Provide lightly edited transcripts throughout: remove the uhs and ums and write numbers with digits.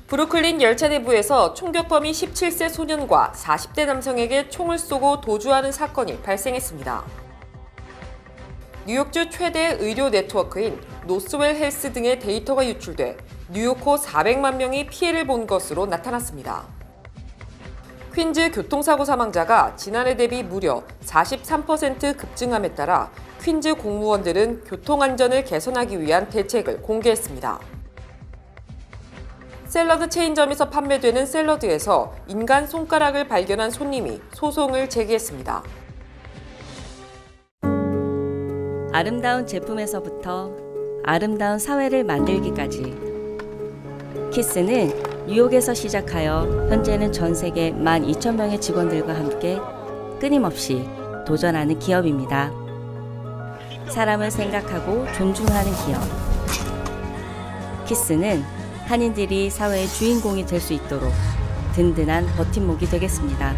브루클린 열차 내부에서 총격범이 17세 소년과 40대 남성에게 총을 쏘고 도주하는 사건이 발생했습니다. 뉴욕주 최대 의료 네트워크인 노스웰 헬스 등의 데이터가 유출돼 뉴요커 400만 명이 피해를 본 것으로 나타났습니다. 퀸즈 교통사고 사망자가 지난해 대비 무려 43% 급증함에 따라 퀸즈 공무원들은 교통안전을 개선하기 위한 대책을 공개했습니다. 샐러드 체인점에서 판매되는 샐러드에서 인간 손가락을 발견한 손님이 소송을 제기했습니다. 아름다운 제품에서부터 아름다운 사회를 만들기까지 키스는 뉴욕에서 시작하여 현재는 전 세계 12,000명의 직원들과 함께 끊임없이 도전하는 기업입니다. 사람을 생각하고 존중하는 기업. 키스는 한인들이 사회의 주인공이 될 수 있도록 든든한 버팀목이 되겠습니다.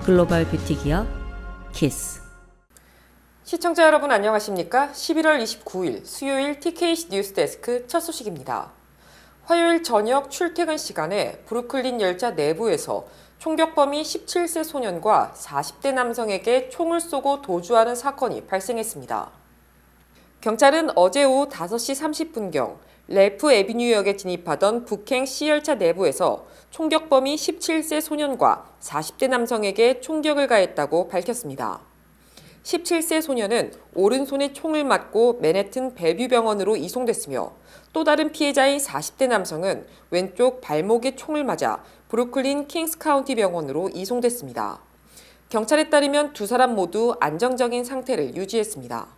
글로벌 뷰티 기업 키스. 시청자 여러분 안녕하십니까? 11월 29일 수요일 TKC 뉴스데스크 첫 소식입니다. 화요일 저녁 출퇴근 시간에 브루클린 열차 내부에서 총격범이 17세 소년과 40대 남성에게 총을 쏘고 도주하는 사건이 발생했습니다. 경찰은 어제 오후 5시 30분경 렐프 애비뉴역에 진입하던 북행 C열차 내부에서 총격범이 17세 소년과 40대 남성에게 총격을 가했다고 밝혔습니다. 17세 소년은 오른손에 총을 맞고 맨해튼 벨뷰 병원으로 이송됐으며 또 다른 피해자인 40대 남성은 왼쪽 발목에 총을 맞아 브루클린 킹스 카운티 병원으로 이송됐습니다. 경찰에 따르면 두 사람 모두 안정적인 상태를 유지했습니다.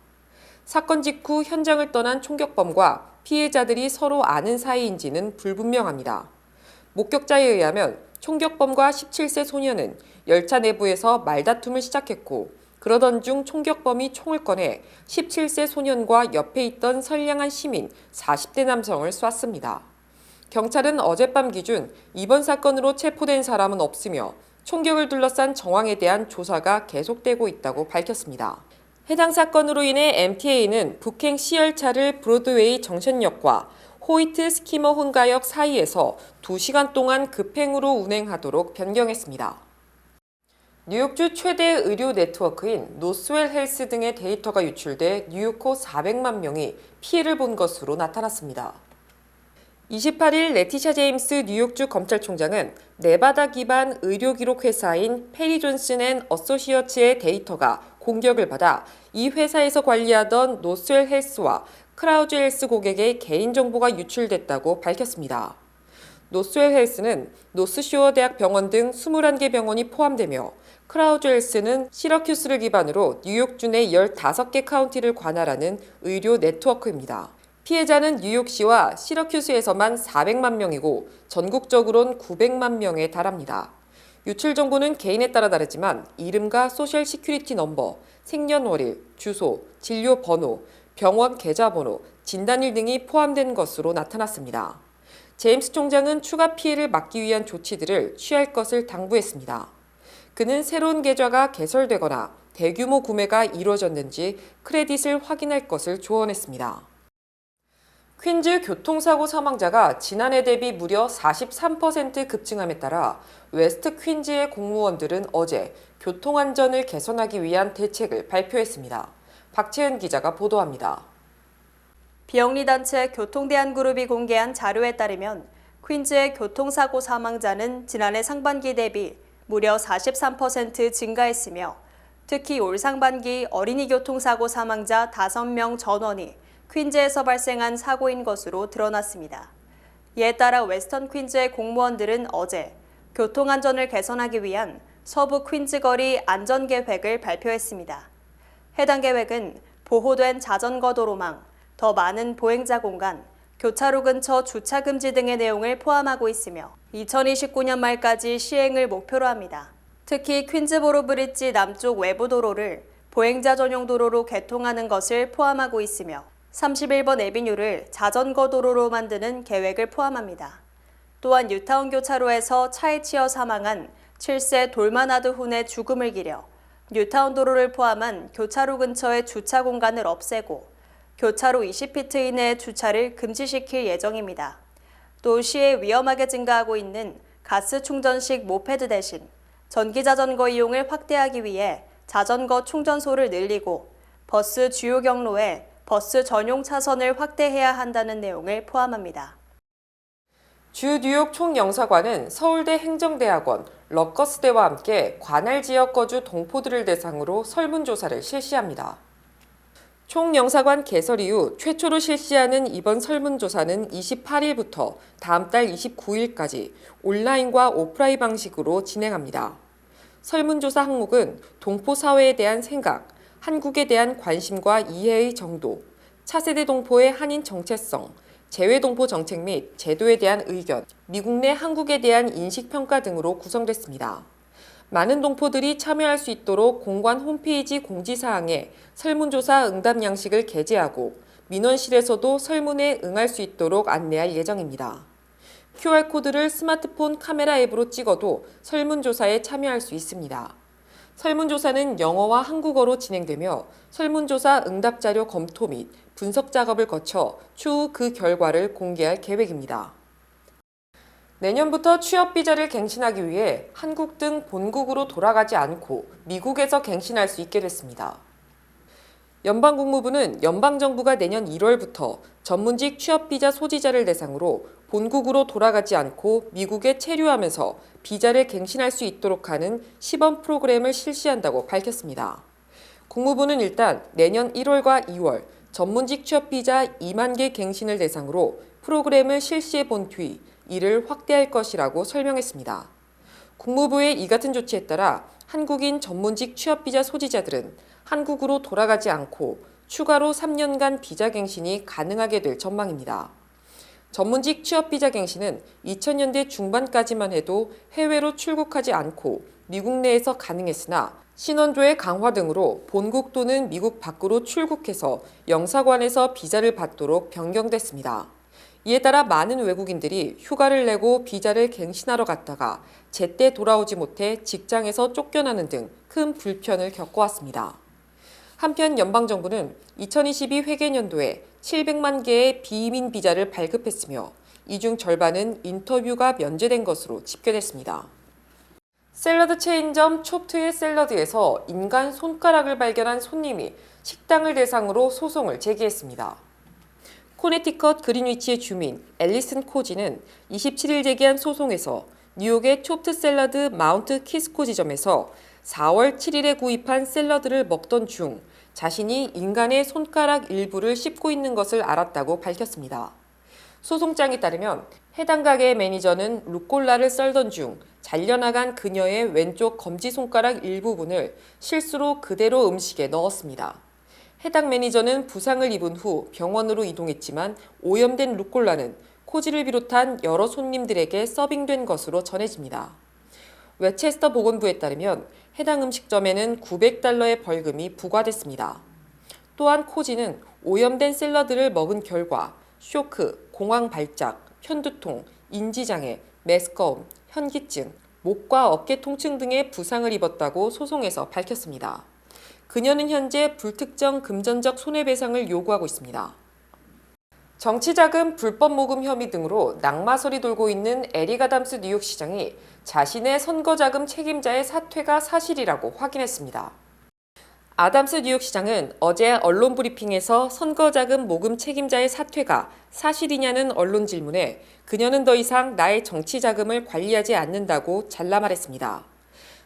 사건 직후 현장을 떠난 총격범과 피해자들이 서로 아는 사이인지는 불분명합니다. 목격자에 의하면 총격범과 17세 소년은 열차 내부에서 말다툼을 시작했고 그러던 중 총격범이 총을 꺼내 17세 소년과 옆에 있던 선량한 시민 40대 남성을 쐈습니다. 경찰은 어젯밤 기준 이번 사건으로 체포된 사람은 없으며 총격을 둘러싼 정황에 대한 조사가 계속되고 있다고 밝혔습니다. 해당 사건으로 인해 MTA는 북행 C열차를 브로드웨이 정션역과 호이트 스키머 혼가역 사이에서 2시간 동안 급행으로 운행하도록 변경했습니다. 뉴욕주 최대 의료 네트워크인 노스웰 헬스 등의 데이터가 유출돼 뉴요커 400만 명이 피해를 본 것으로 나타났습니다. 28일 레티샤 제임스 뉴욕주 검찰총장은 네바다 기반 의료기록 회사인 페리 존슨 앤 어소시어츠의 데이터가 공격을 받아 이 회사에서 관리하던 노스웰 헬스와 크라우즈 헬스 고객의 개인정보가 유출됐다고 밝혔습니다. 노스웰 헬스는 노스쇼어 대학 병원 등 21개 병원이 포함되며 크라우즈 헬스는 시러큐스를 기반으로 뉴욕주 내 15개 카운티를 관할하는 의료 네트워크입니다. 피해자는 뉴욕시와 시러큐스에서만 400만 명이고 전국적으론 900만 명에 달합니다. 유출 정보는 개인에 따라 다르지만 이름과 소셜 시큐리티 넘버, 생년월일, 주소, 진료 번호, 병원 계좌번호, 진단일 등이 포함된 것으로 나타났습니다. 제임스 총장은 추가 피해를 막기 위한 조치들을 취할 것을 당부했습니다. 그는 새로운 계좌가 개설되거나 대규모 구매가 이루어졌는지 크레딧을 확인할 것을 조언했습니다. 퀸즈 교통사고 사망자가 지난해 대비 무려 43% 급증함에 따라 웨스트 퀸즈의 공무원들은 어제 교통안전을 개선하기 위한 대책을 발표했습니다. 박채은 기자가 보도합니다. 비영리단체 교통대안그룹이 공개한 자료에 따르면 퀸즈의 교통사고 사망자는 지난해 상반기 대비 무려 43% 증가했으며 특히 올 상반기 어린이 교통사고 사망자 5명 전원이 퀸즈에서 발생한 사고인 것으로 드러났습니다. 이에 따라 웨스턴 퀸즈의 공무원들은 어제 교통안전을 개선하기 위한 서부 퀸즈 거리 안전계획을 발표했습니다. 해당 계획은 보호된 자전거 도로망, 더 많은 보행자 공간, 교차로 근처 주차 금지 등의 내용을 포함하고 있으며 2029년 말까지 시행을 목표로 합니다. 특히 퀸즈보로 브릿지 남쪽 외부 도로를 보행자 전용 도로로 개통하는 것을 포함하고 있으며 31번 애비뉴를 자전거 도로로 만드는 계획을 포함합니다. 또한 뉴타운 교차로에서 차에 치여 사망한 7세 돌마나드 훈의 죽음을 기려 뉴타운 도로를 포함한 교차로 근처의 주차 공간을 없애고 교차로 20피트 이내의 주차를 금지시킬 예정입니다. 또 시에 위험하게 증가하고 있는 가스 충전식 모페드 대신 전기 자전거 이용을 확대하기 위해 자전거 충전소를 늘리고 버스 주요 경로에 버스 전용 차선을 확대해야 한다는 내용을 포함합니다. 주 뉴욕 총영사관은 서울대 행정대학원, 럿거스대와 함께 관할 지역 거주 동포들을 대상으로 설문조사를 실시합니다. 총영사관 개설 이후 최초로 실시하는 이번 설문조사는 28일부터 다음 달 29일까지 온라인과 오프라인 방식으로 진행합니다. 설문조사 항목은 동포 사회에 대한 생각, 한국에 대한 관심과 이해의 정도, 차세대 동포의 한인 정체성, 재외동포 정책 및 제도에 대한 의견, 미국 내 한국에 대한 인식평가 등으로 구성됐습니다. 많은 동포들이 참여할 수 있도록 공관 홈페이지 공지사항에 설문조사 응답 양식을 게재하고 민원실에서도 설문에 응할 수 있도록 안내할 예정입니다. QR코드를 스마트폰 카메라 앱으로 찍어도 설문조사에 참여할 수 있습니다. 설문조사는 영어와 한국어로 진행되며 설문조사 응답자료 검토 및 분석 작업을 거쳐 추후 그 결과를 공개할 계획입니다. 내년부터 취업비자를 갱신하기 위해 한국 등 본국으로 돌아가지 않고 미국에서 갱신할 수 있게 됐습니다. 연방국무부는 연방정부가 내년 1월부터 전문직 취업비자 소지자를 대상으로 본국으로 돌아가지 않고 미국에 체류하면서 비자를 갱신할 수 있도록 하는 시범 프로그램을 실시한다고 밝혔습니다. 국무부는 일단 내년 1월과 2월 전문직 취업비자 2만 개 갱신을 대상으로 프로그램을 실시해 본 뒤 이를 확대할 것이라고 설명했습니다. 국무부의 이 같은 조치에 따라 한국인 전문직 취업비자 소지자들은 한국으로 돌아가지 않고 추가로 3년간 비자 갱신이 가능하게 될 전망입니다. 전문직 취업비자 갱신은 2000년대 중반까지만 해도 해외로 출국하지 않고 미국 내에서 가능했으나 신원조회 강화 등으로 본국 또는 미국 밖으로 출국해서 영사관에서 비자를 받도록 변경됐습니다. 이에 따라 많은 외국인들이 휴가를 내고 비자를 갱신하러 갔다가 제때 돌아오지 못해 직장에서 쫓겨나는 등 큰 불편을 겪어왔습니다. 한편 연방정부는 2022 회계년도에 700만 개의 비이민 비자를 발급했으며 이 중 절반은 인터뷰가 면제된 것으로 집계됐습니다. 샐러드 체인점 촉트의 샐러드에서 인간 손가락을 발견한 손님이 식당을 대상으로 소송을 제기했습니다. 코네티컷 그린위치의 주민 앨리슨 코지는 27일 제기한 소송에서 뉴욕의 촉트 샐러드 마운트 키스코 지점에서 4월 7일에 구입한 샐러드를 먹던 중 자신이 인간의 손가락 일부를 씹고 있는 것을 알았다고 밝혔습니다. 소송장에 따르면 해당 가게의 매니저는 루꼴라를 썰던 중 잘려나간 그녀의 왼쪽 검지손가락 일부분을 실수로 그대로 음식에 넣었습니다. 해당 매니저는 부상을 입은 후 병원으로 이동했지만 오염된 루꼴라는 코지를 비롯한 여러 손님들에게 서빙된 것으로 전해집니다. 웨체스터 보건부에 따르면 해당 음식점에는 $900의 벌금이 부과됐습니다. 또한 코지는 오염된 샐러드를 먹은 결과 쇼크, 공황 발작, 편두통, 인지장애, 메스꺼움, 현기증, 목과 어깨 통증 등의 부상을 입었다고 소송에서 밝혔습니다. 그녀는 현재 불특정 금전적 손해배상을 요구하고 있습니다. 정치자금 불법 모금 혐의 등으로 낙마설이 돌고 있는 에릭 아담스 뉴욕시장이 자신의 선거자금 책임자의 사퇴가 사실이라고 확인했습니다. 아담스 뉴욕시장은 어제 언론 브리핑에서 선거자금 모금 책임자의 사퇴가 사실이냐는 언론 질문에 그녀는 더 이상 나의 정치자금을 관리하지 않는다고 잘라 말했습니다.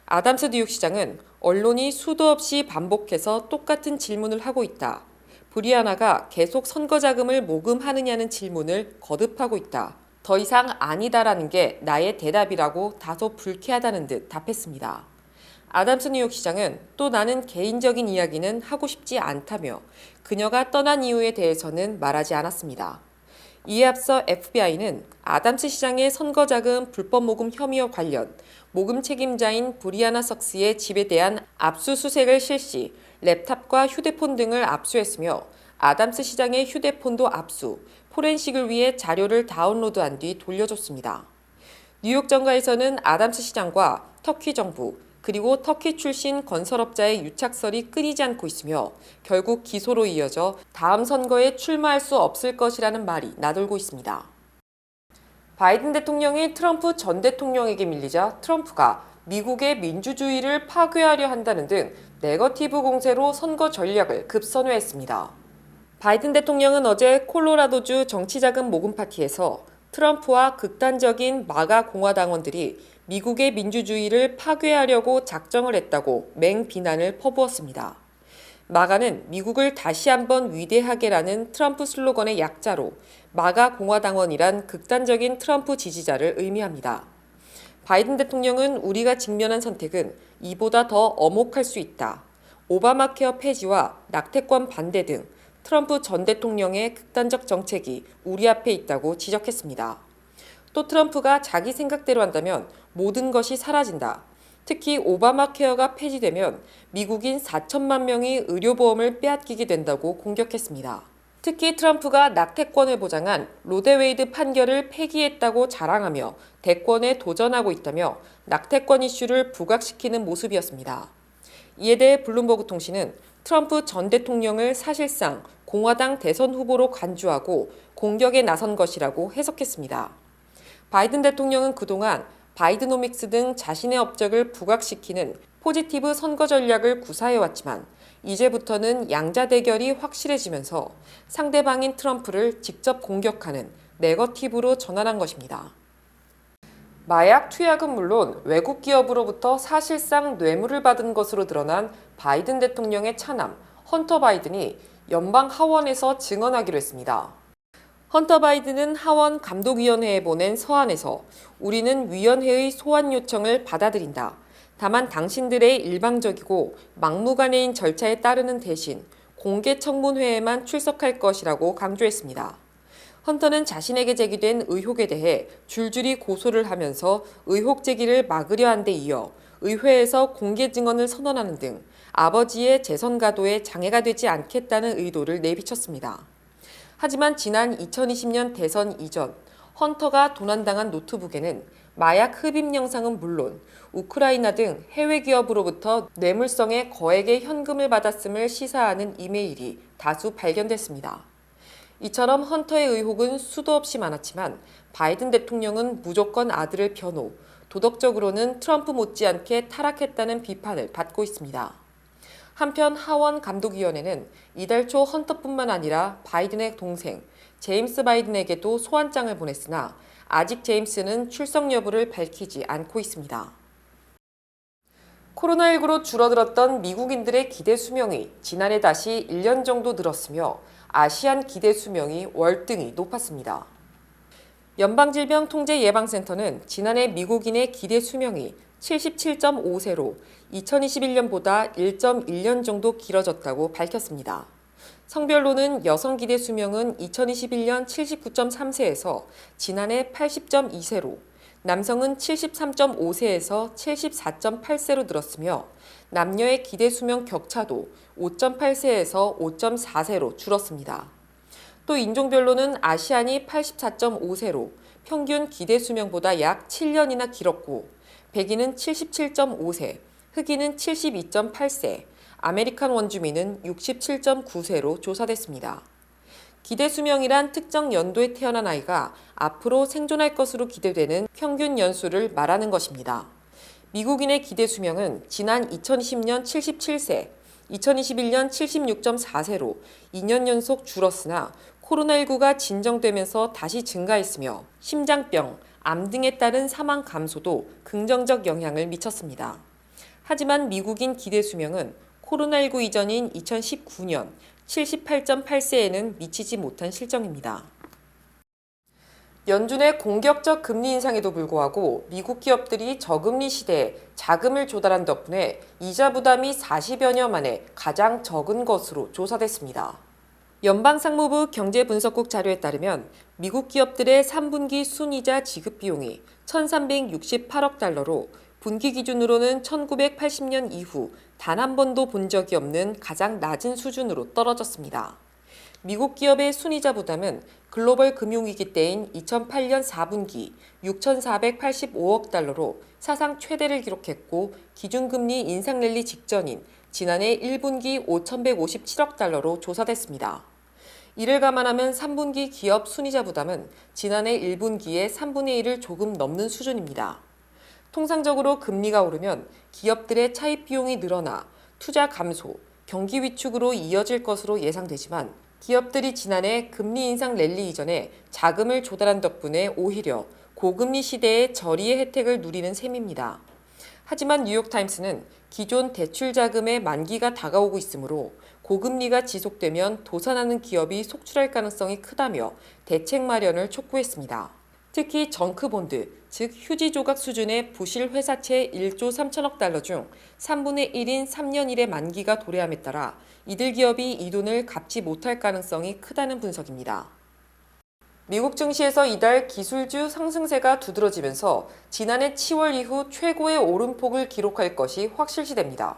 아담스 뉴욕시장은 언론이 수도 없이 반복해서 똑같은 질문을 하고 있다. 브리아나가 계속 선거자금을 모금하느냐는 질문을 거듭하고 있다. 더 이상 아니다라는 게 나의 대답이라고 다소 불쾌하다는 듯 답했습니다. 아담스 뉴욕시장은 또 나는 개인적인 이야기는 하고 싶지 않다며 그녀가 떠난 이유에 대해서는 말하지 않았습니다. 이에 앞서 FBI는 아담스 시장의 선거자금 불법 모금 혐의와 관련 모금 책임자인 브리아나 석스의 집에 대한 압수수색을 실시, 랩탑과 휴대폰 등을 압수했으며 아담스 시장의 휴대폰도 압수, 포렌식을 위해 자료를 다운로드한 뒤 돌려줬습니다. 뉴욕 정가에서는 아담스 시장과 터키 정부, 그리고 터키 출신 건설업자의 유착설이 끊이지 않고 있으며 결국 기소로 이어져 다음 선거에 출마할 수 없을 것이라는 말이 나돌고 있습니다. 바이든 대통령이 트럼프 전 대통령에게 밀리자 트럼프가 미국의 민주주의를 파괴하려 한다는 등 네거티브 공세로 선거 전략을 급선회했습니다. 바이든 대통령은 어제 콜로라도주 정치자금 모금 파티에서 트럼프와 극단적인 마가 공화당원들이 미국의 민주주의를 파괴하려고 작정을 했다고 맹비난을 퍼부었습니다. 마가는 미국을 다시 한번 위대하게라는 트럼프 슬로건의 약자로 마가 공화당원이란 극단적인 트럼프 지지자를 의미합니다. 바이든 대통령은 우리가 직면한 선택은 이보다 더 엄혹할 수 있다. 오바마 케어 폐지와 낙태권 반대 등 트럼프 전 대통령의 극단적 정책이 우리 앞에 있다고 지적했습니다. 또 트럼프가 자기 생각대로 한다면 모든 것이 사라진다. 특히 오바마 케어가 폐지되면 미국인 4천만 명이 의료보험을 빼앗기게 된다고 공격했습니다. 특히 트럼프가 낙태권을 보장한 로데웨이드 판결을 폐기했다고 자랑하며 대권에 도전하고 있다며 낙태권 이슈를 부각시키는 모습이었습니다. 이에 대해 블룸버그 통신은 트럼프 전 대통령을 사실상 공화당 대선 후보로 간주하고 공격에 나선 것이라고 해석했습니다. 바이든 대통령은 그동안 바이드노믹스 등 자신의 업적을 부각시키는 포지티브 선거 전략을 구사해왔지만 이제부터는 양자 대결이 확실해지면서 상대방인 트럼프를 직접 공격하는 네거티브로 전환한 것입니다. 마약 투약은 물론 외국 기업으로부터 사실상 뇌물을 받은 것으로 드러난 바이든 대통령의 차남 헌터 바이든이 연방 하원에서 증언하기로 했습니다. 헌터 바이든은 하원 감독위원회에 보낸 서한에서 우리는 위원회의 소환 요청을 받아들인다. 다만 당신들의 일방적이고 막무가내인 절차에 따르는 대신 공개 청문회에만 출석할 것이라고 강조했습니다. 헌터는 자신에게 제기된 의혹에 대해 줄줄이 고소를 하면서 의혹 제기를 막으려 한 데 이어 의회에서 공개 증언을 선언하는 등 아버지의 재선 가도에 장애가 되지 않겠다는 의도를 내비쳤습니다. 하지만 지난 2020년 대선 이전 헌터가 도난당한 노트북에는 마약 흡입 영상은 물론 우크라이나 등 해외 기업으로부터 뇌물성의 거액의 현금을 받았음을 시사하는 이메일이 다수 발견됐습니다. 이처럼 헌터의 의혹은 수도 없이 많았지만 바이든 대통령은 무조건 아들을 변호, 도덕적으로는 트럼프 못지않게 타락했다는 비판을 받고 있습니다. 한편 하원 감독위원회는 이달 초 헌터뿐만 아니라 바이든의 동생 제임스 바이든에게도 소환장을 보냈으나 아직 제임스는 출석 여부를 밝히지 않고 있습니다. 코로나19로 줄어들었던 미국인들의 기대 수명이 지난해 다시 1년 정도 늘었으며 아시안 기대 수명이 월등히 높았습니다. 연방질병통제예방센터는 지난해 미국인의 기대 수명이 77.5세로 2021년보다 1.1년 정도 길어졌다고 밝혔습니다. 성별로는 여성 기대 수명은 2021년 79.3세에서 지난해 80.2세로, 남성은 73.5세에서 74.8세로 늘었으며 남녀의 기대 수명 격차도 5.8세에서 5.4세로 줄었습니다. 또 인종별로는 아시안이 84.5세로 평균 기대 수명보다 약 7년이나 길었고 백인은 77.5세, 흑인은 72.8세, 아메리칸 원주민은 67.9세로 조사됐습니다. 기대 수명이란 특정 연도에 태어난 아이가 앞으로 생존할 것으로 기대되는 평균 연수를 말하는 것입니다. 미국인의 기대 수명은 지난 2020년 77세, 2021년 76.4세로 2년 연속 줄었으나 코로나19가 진정되면서 다시 증가했으며 심장병, 암 등에 따른 사망 감소도 긍정적 영향을 미쳤습니다. 하지만 미국인 기대 수명은 코로나19 이전인 2019년 78.8세에는 미치지 못한 실정입니다. 연준의 공격적 금리 인상에도 불구하고 미국 기업들이 저금리 시대에 자금을 조달한 덕분에 이자 부담이 40여 년 만에 가장 적은 것으로 조사됐습니다. 연방상무부 경제분석국 자료에 따르면 미국 기업들의 3분기 순이자 지급 비용이 1,368억 달러로 분기 기준으로는 1980년 이후 단 한 번도 본 적이 없는 가장 낮은 수준으로 떨어졌습니다. 미국 기업의 순이자 부담은 글로벌 금융위기 때인 2008년 4분기 6,485억 달러로 사상 최대를 기록했고 기준금리 인상 랠리 직전인 지난해 1분기 5,157억 달러로 조사됐습니다. 이를 감안하면 3분기 기업 순이자 부담은 지난해 1분기의 3분의 1을 조금 넘는 수준입니다. 통상적으로 금리가 오르면 기업들의 차입 비용이 늘어나 투자 감소, 경기 위축으로 이어질 것으로 예상되지만 기업들이 지난해 금리 인상 랠리 이전에 자금을 조달한 덕분에 오히려 고금리 시대의 저리의 혜택을 누리는 셈입니다. 하지만 뉴욕타임스는 기존 대출 자금의 만기가 다가오고 있으므로 고금리가 지속되면 도산하는 기업이 속출할 가능성이 크다며 대책 마련을 촉구했습니다. 특히 정크본드, 즉 휴지 조각 수준의 부실 회사채 1조 3천억 달러 중 3분의 1인 3년 일의 만기가 도래함에 따라 이들 기업이 이 돈을 갚지 못할 가능성이 크다는 분석입니다. 미국 증시에서 이달 기술주 상승세가 두드러지면서 지난해 10월 이후 최고의 오름폭을 기록할 것이 확실시됩니다.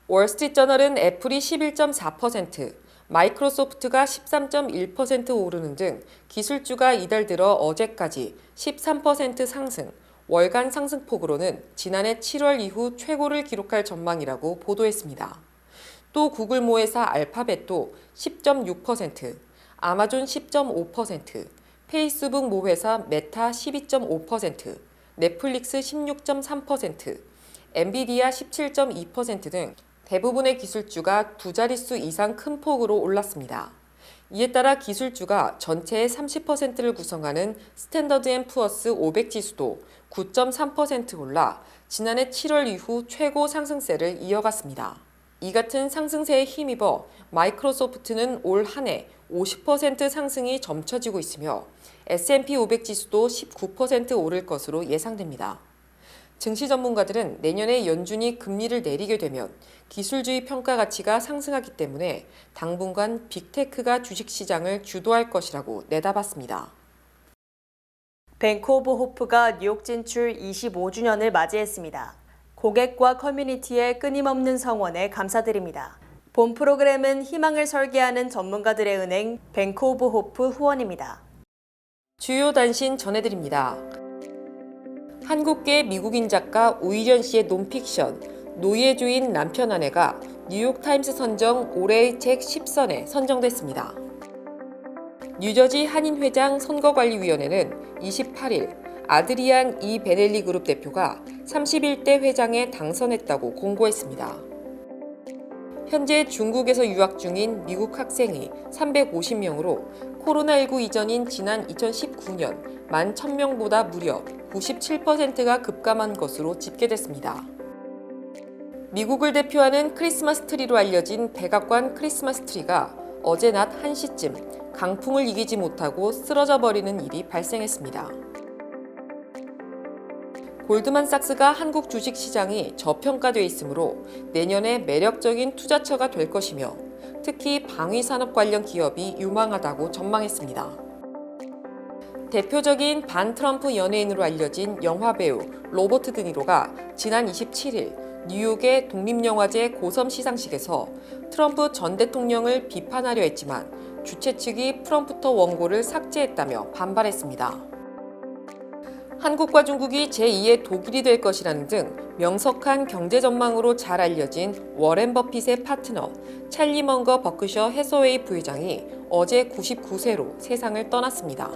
월스트리트저널은 애플이 11.4%, 마이크로소프트가 13.1% 오르는 등 기술주가 이달 들어 어제까지 13% 상승, 월간 상승폭으로는 지난해 7월 이후 최고를 기록할 전망이라고 보도했습니다. 또 구글 모회사 알파벳도 10.6%, 아마존 10.5%, 페이스북 모회사 메타 12.5%, 넷플릭스 16.3%, 엔비디아 17.2% 등 대부분의 기술주가 두 자릿수 이상 큰 폭으로 올랐습니다. 이에 따라 기술주가 전체의 30%를 구성하는 스탠더드 앤 푸어스 500 지수도 9.3% 올라 지난해 7월 이후 최고 상승세를 이어갔습니다. 이 같은 상승세에 힘입어 마이크로소프트는 올 한 해 50% 상승이 점쳐지고 있으며 S&P 500 지수도 19% 오를 것으로 예상됩니다. 증시 전문가들은 내년에 연준이 금리를 내리게 되면 기술주의 평가 가치가 상승하기 때문에 당분간 빅테크가 주식시장을 주도할 것이라고 내다봤습니다. 뱅크 오브 호프가 뉴욕 진출 25주년을 맞이했습니다. 고객과 커뮤니티의 끊임없는 성원에 감사드립니다. 본 프로그램은 희망을 설계하는 전문가들의 은행 뱅크 오브 호프 후원입니다. 주요 단신 전해드립니다. 한국계 미국인 작가 오희련 씨의 논픽션 노예주인 남편 아내가 뉴욕타임스 선정 올해의 책 10선에 선정됐습니다. 뉴저지 한인회장 선거관리위원회는 28일 아드리안 이 베넬리 그룹 대표가 31대 회장에 당선했다고 공고했습니다. 현재 중국에서 유학 중인 미국 학생이 350명으로 코로나19 이전인 지난 2019년 11,000명보다 무려 97%가 급감한 것으로 집계됐습니다. 미국을 대표하는 크리스마스 트리로 알려진 백악관 크리스마스 트리가 어제 낮 1시쯤 강풍을 이기지 못하고 쓰러져 버리는 일이 발생했습니다. 골드만삭스가 한국 주식시장이 저평가돼 있으므로 내년에 매력적인 투자처가 될 것이며 특히 방위산업 관련 기업이 유망하다고 전망했습니다. 대표적인 반트럼프 연예인으로 알려진 영화배우 로버트 드니로가 지난 27일 뉴욕의 독립영화제 고섬 시상식에서 트럼프 전 대통령을 비판하려 했지만 주최 측이 프롬프터 원고를 삭제했다며 반발했습니다. 한국과 중국이 제2의 독일이 될 것이라는 등 명석한 경제 전망으로 잘 알려진 워렌 버핏의 파트너 찰리 먼거 버크셔 해서웨이 부회장이 어제 99세로 세상을 떠났습니다.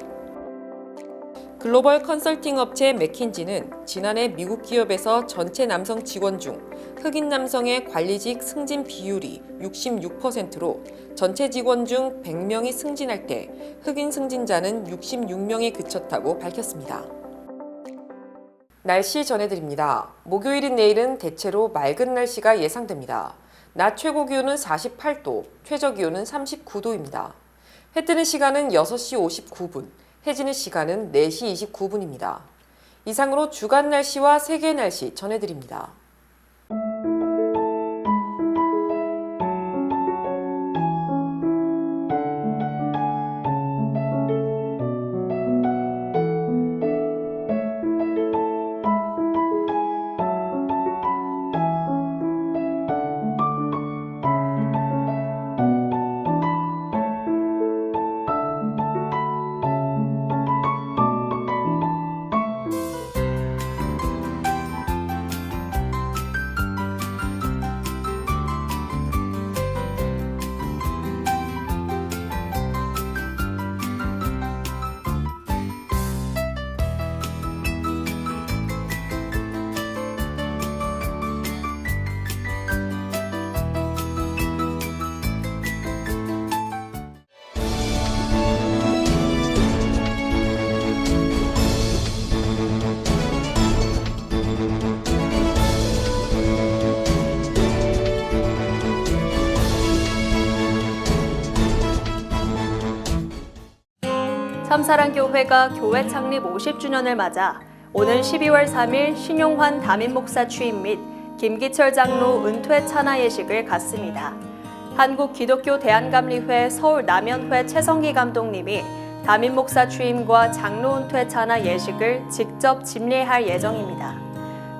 글로벌 컨설팅 업체 맥킨지는 지난해 미국 기업에서 전체 남성 직원 중 흑인 남성의 관리직 승진 비율이 66%로 전체 직원 중 100명이 승진할 때 흑인 승진자는 66명에 그쳤다고 밝혔습니다. 날씨 전해드립니다. 목요일인 내일은 대체로 맑은 날씨가 예상됩니다. 낮 최고 기온은 48도, 최저 기온은 39도입니다. 해 뜨는 시간은 6시 59분, 해 지는 시간은 4시 29분입니다. 이상으로 주간 날씨와 세계 날씨 전해드립니다. 참사랑교회가 교회 창립 50주년을 맞아 오는 12월 3일 신용환 담임목사 취임 및 김기철 장로 은퇴 찬하 예식을 갖습니다. 한국기독교대한감리회 서울남연회 최성기 감독님이 담임목사 취임과 장로 은퇴 찬하 예식을 직접 집례할 예정입니다.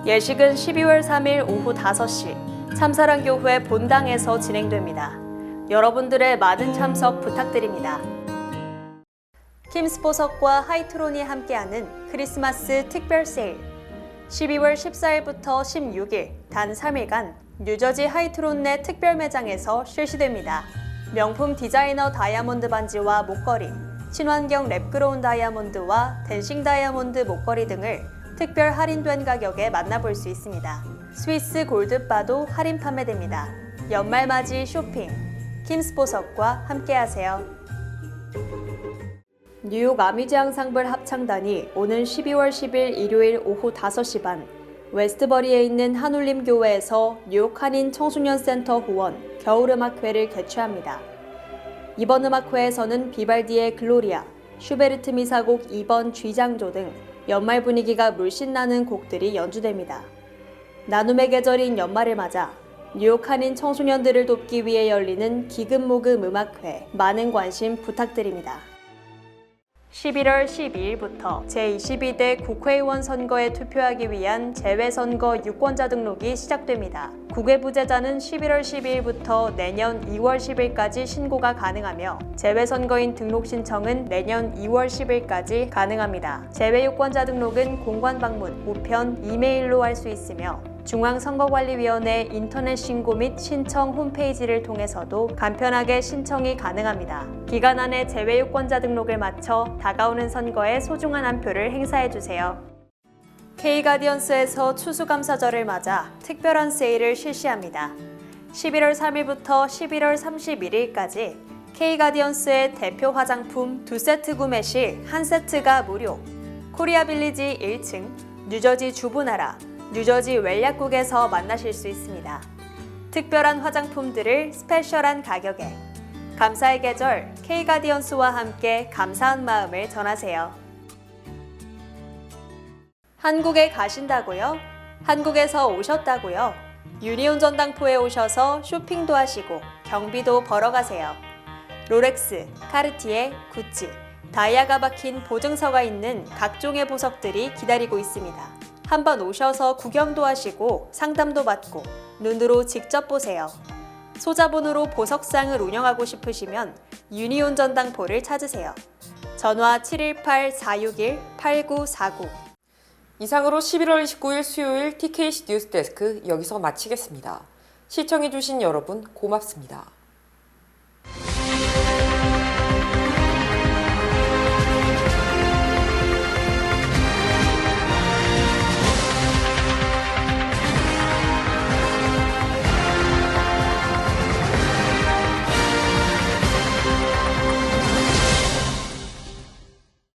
예식은 12월 3일 오후 5시 참사랑교회 본당에서 진행됩니다. 여러분들의 많은 참석 부탁드립니다. 킴스보석과 하이트론이 함께하는 크리스마스 특별 세일 12월 14일부터 16일 단 3일간 뉴저지 하이트론 내 특별 매장에서 실시됩니다. 명품 디자이너 다이아몬드 반지와 목걸이, 친환경 랩그로운 다이아몬드와 댄싱 다이아몬드 목걸이 등을 특별 할인된 가격에 만나볼 수 있습니다. 스위스 골드바도 할인 판매됩니다. 연말맞이 쇼핑, 킴스보석과 함께하세요. 뉴욕 아미즈 앙상블 합창단이 오는 12월 10일 일요일 오후 5시 반 웨스트버리에 있는 한울림 교회에서 뉴욕 한인 청소년 센터 후원 겨울음악회를 개최합니다. 이번 음악회에서는 비발디의 글로리아, 슈베르트 미사곡 2번 쥐장조 등 연말 분위기가 물씬 나는 곡들이 연주됩니다. 나눔의 계절인 연말을 맞아 뉴욕 한인 청소년들을 돕기 위해 열리는 기금모금 음악회 많은 관심 부탁드립니다. 11월 12일부터 제22대 국회의원 선거에 투표하기 위한 재외선거 유권자 등록이 시작됩니다. 국외부재자는 11월 12일부터 내년 2월 10일까지 신고가 가능하며 재외선거인 등록 신청은 내년 2월 10일까지 가능합니다. 재외유권자 등록은 공관 방문, 우편, 이메일로 할 수 있으며 중앙선거관리위원회 인터넷 신고 및 신청 홈페이지를 통해서도 간편하게 신청이 가능합니다. 기간 안에 재외유권자 등록을 마쳐 다가오는 선거에 소중한 한 표를 행사해주세요. K가디언스에서 추수감사절을 맞아 특별한 세일을 실시합니다. 11월 3일부터 11월 31일까지 K가디언스의 대표 화장품 2세트 구매 시 1세트가 무료, 코리아빌리지 1층, 뉴저지 주부나라, 뉴저지 웰약국에서 만나실 수 있습니다. 특별한 화장품들을 스페셜한 가격에 감사의 계절 K가디언스와 함께 감사한 마음을 전하세요. 한국에 가신다고요? 한국에서 오셨다고요? 유니온 전당포에 오셔서 쇼핑도 하시고 경비도 벌어가세요. 롤렉스, 카르티에, 구찌, 다이아가 박힌 보증서가 있는 각종의 보석들이 기다리고 있습니다. 한번 오셔서 구경도 하시고 상담도 받고 눈으로 직접 보세요. 소자본으로 보석상을 운영하고 싶으시면 유니온 전당포를 찾으세요. 전화 718-461-8949. 이상으로 11월 29일 수요일 TKC 뉴스데스크 여기서 마치겠습니다. 시청해주신 여러분 고맙습니다.